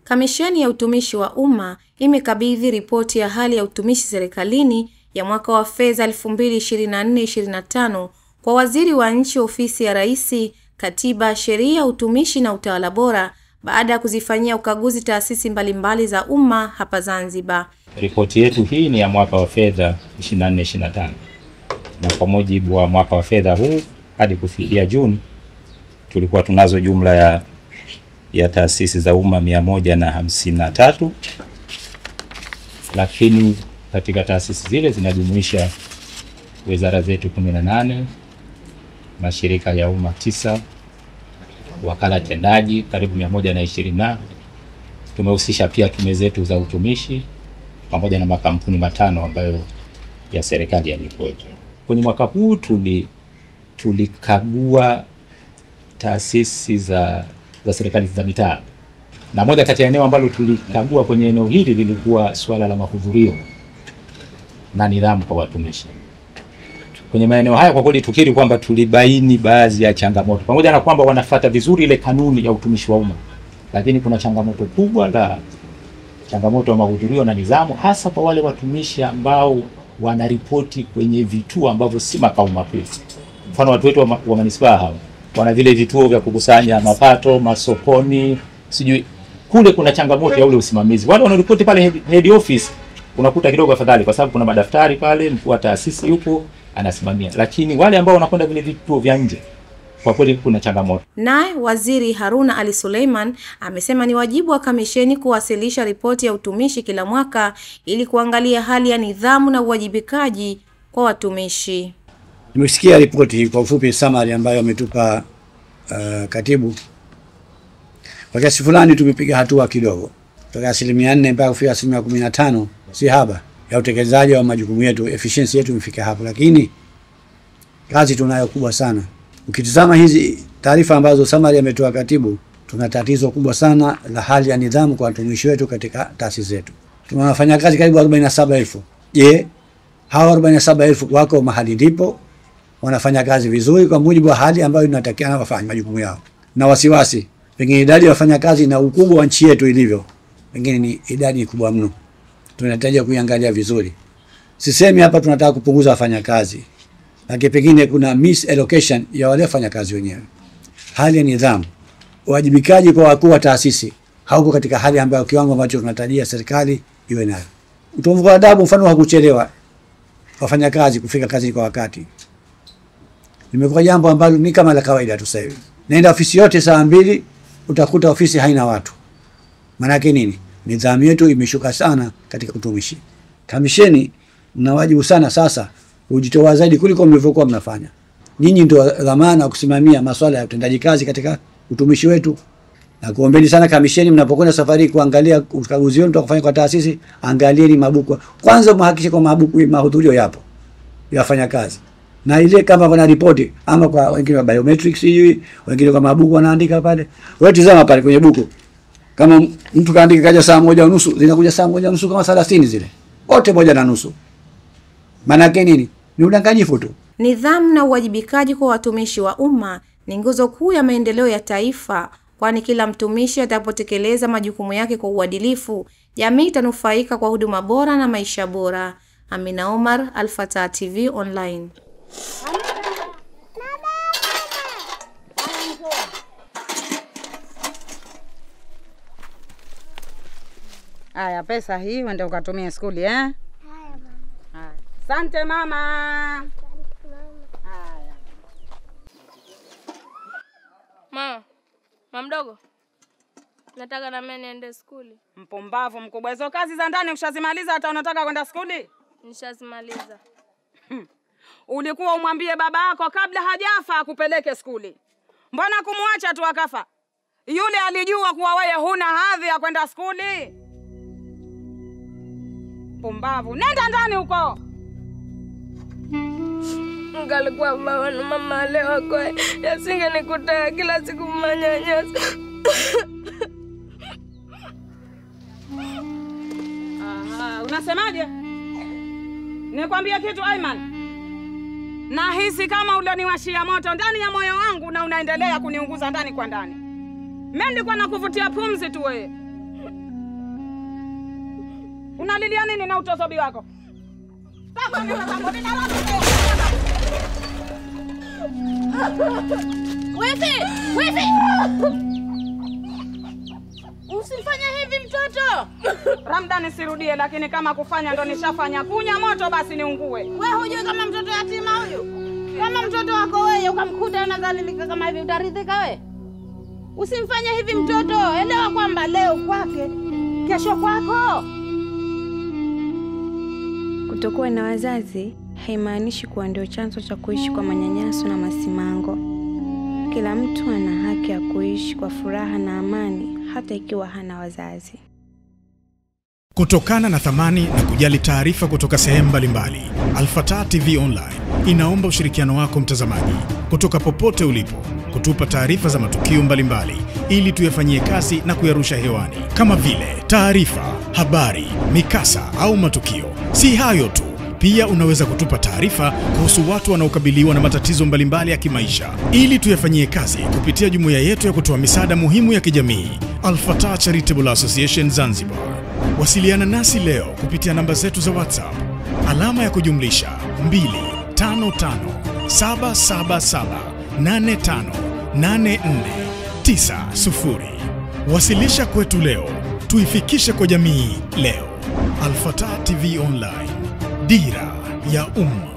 Kamisheni ya Utumishi wa Umma imekabidhi ripoti ya hali ya utumishi serikalini ya mwaka wa fedha 2024-2025 kwa Waziri wa Nchi, Ofisi ya Rais, Katiba, Sheria, Utumishi na Utawala Bora baada ya kuzifanyia ukaguzi taasisi mbalimbali za umma hapa Zanzibar. Ripoti yetu hii ni ya mwaka wa fedha 24-25. Na kwa mujibu wa mwaka wa fedha huu hadi kufikia Juni tulikuwa tunazo jumla ya taasisi za umma 153, lakini katika taasisi zile zinajumuisha wizara zetu 18, mashirika ya umma 9, wakala tendaji karibu 120, tumehusisha pia tume zetu za utumishi pamoja na makampuni 5 ambayo ya serikali yalikuwepo. Kwenye mwaka huu tulikagua taasisi za serikali za mitaa. Na moja kati ya eneo ambalo tulikagua kwenye eneo hili lilikuwa swala la mahudhurio na nidhamu kwa watumishi. Kwenye maeneo haya kwa kweli tukiri kwamba tulibaini baadhi ya changamoto. Pamoja na kwamba wanafuata vizuri ile kanuni ya utumishi wa umma, lakini kuna changamoto kubwa la changamoto ya mahudhurio na nidhamu, hasa kwa wale watumishi ambao wanaripoti kwenye vituo ambavyo si makao makuu. Mfano watu wetu wa manispaa hao wana vile vituo vya kukusanya mapato, masokoni, sijui kule kuna changamoto ya ule usimamizi. Wale wanaripoti pale head office unakuta kidogo afadhali kwa sababu kuna madaftari pale, mkuu wa taasisi yupo anasimamia. Lakini wale ambao wanakwenda vile vituo vya nje kwa kweli kuna changamoto. Naye Waziri Haruna Ali Suleiman amesema ni wajibu wa kamisheni kuwasilisha ripoti ya utumishi kila mwaka ili kuangalia hali ya nidhamu na uwajibikaji kwa watumishi. Nimesikia ripoti hii, kwa ufupi summary ambayo ametupa katibu. Kwa kiasi fulani tumepiga hatua kidogo. Kutoka 4% mpaka kufika 15%, si haba ya utekelezaji wa majukumu yetu, efficiency yetu imefika hapo, lakini kazi tunayo kubwa sana. Ukitazama hizi taarifa ambazo summary ametoa katibu, tuna tatizo kubwa sana la hali ya nidhamu kwa watumishi wetu katika taasisi zetu. Tunafanya kazi karibu 47,000. Je, hao 47,000 wako mahali ndipo wanafanya kazi vizuri kwa mujibu wa hali ambayo inatakiwa wafanye majukumu yao? Na wasiwasi, pengine idadi ya wafanyakazi na ukubwa wa nchi yetu ilivyo, pengine ni idadi kubwa mno. Tunahitaji kuiangalia vizuri. Sisemi hapa tunataka kupunguza wafanyakazi, lakini pengine kuna misallocation ya wale wafanyakazi wenyewe. Hali ya nidhamu, wajibikaji kwa wakuu wa taasisi hauko katika hali ambayo kiwango ambacho tunatarajia serikali iwe nayo. Utovu wa adabu, mfano wa kuchelewa wafanyakazi kufika kazini kwa wakati, limekuwa jambo ambalo ni kama la kawaida tu sasa hivi. Naenda ofisi yote saa 2 utakuta ofisi haina watu. Maana yake nini? Nidhamu yetu imeshuka sana katika utumishi. Kamisheni mna wajibu sana sasa kujitoa zaidi kuliko mlivyokuwa mnafanya. Nyinyi ndio dhamana kusimamia masuala ya utendaji kazi katika utumishi wetu. Na kuombeni sana kamisheni, mnapokwenda safari kuangalia ukaguzi wenu mtakufanya kwa taasisi, angalieni mabuku. Kwanza mhakikishe kwa mabuku mahudhurio yapo ya wafanyakazi. Na ile kama wana ripoti ama kwa wengine wa biometrics hivi, wengine kwa mabuku wanaandika pale. Wewe tazama pale kwenye buku. Kama mtu kaandika kaja saa 1:30, zinakuja saa 1:30 kama 30 zile. Wote 1:30. Maana yake nini? Ni udanganyifu tu. Nidhamu na uwajibikaji kwa watumishi wa umma ni nguzo kuu ya maendeleo ya taifa, kwani kila mtumishi atakapotekeleza majukumu yake kwa uadilifu, jamii itanufaika kwa huduma bora na maisha bora. Amina Omar, Al-Fatah TV Online. Haya, pesa hii uende ukatumie skuli, Haya mama. Asante mama. Haya. Mama mdogo. Nataka na mimi niende skuli. Mpumbavu mkubwa. Hizo kazi za ndani ushazimaliza hata unataka kwenda skuli? Nishazimaliza. Ulikuwa umwambie baba yako kabla hajafa akupeleke skuli. Mbona kumwacha tu akafa? Yule alijua kuwa wewe huna hadhi ya kwenda skuli. Pumbavu. Nenda ndani huko. Ngalikuwa baba na mama leo kwa yasingenikuta kila siku manyanyasa. Aha, unasemaje? Nikwambia kitu Aiman. Nahisi kama uloniwashia moto ndani ya moyo wangu na unaendelea kuniunguza ndani kwa ndani. Mimi nilikuwa nakuvutia pumzi tu wewe. Unalilia nini na utosobi wako? Wifi! Usifanye hivi mtoto. Ramda nisirudie, lakini kama kufanya ndo nishafanya. Kunya moto basi niungue. Wewe hujui kama mtoto yatima huyu? Kama mtoto wako wewe ukamkuta anadhalilika kama hivi utaridhika wewe? Usimfanye hivi mtoto. Elewa kwamba leo kwake, kesho kwako. Kutokuwa na wazazi haimaanishi kuwa ndio chanzo cha kuishi kwa manyanyaso na masimango. Kila mtu ana haki ya kuishi kwa furaha na amani hata ikiwa hana wazazi. Kutokana na thamani na kujali taarifa kutoka sehemu mbalimbali, Al-Fatah TV Online inaomba ushirikiano wako mtazamaji, kutoka popote ulipo, kutupa taarifa za matukio mbalimbali ili tuyafanyie kazi na kuyarusha hewani, kama vile taarifa, habari, mikasa au matukio. Si hayo tu, pia unaweza kutupa taarifa kuhusu watu wanaokabiliwa na matatizo mbalimbali ya kimaisha ili tuyafanyie kazi kupitia jumuiya yetu ya kutoa misaada muhimu ya kijamii, Al-Fatah Charitable Association Zanzibar. Wasiliana nasi leo kupitia namba zetu za WhatsApp alama ya kujumlisha 25577858490. Wasilisha kwetu leo, tuifikishe kwa jamii leo. Al-Fatah TV Online, dira ya umma.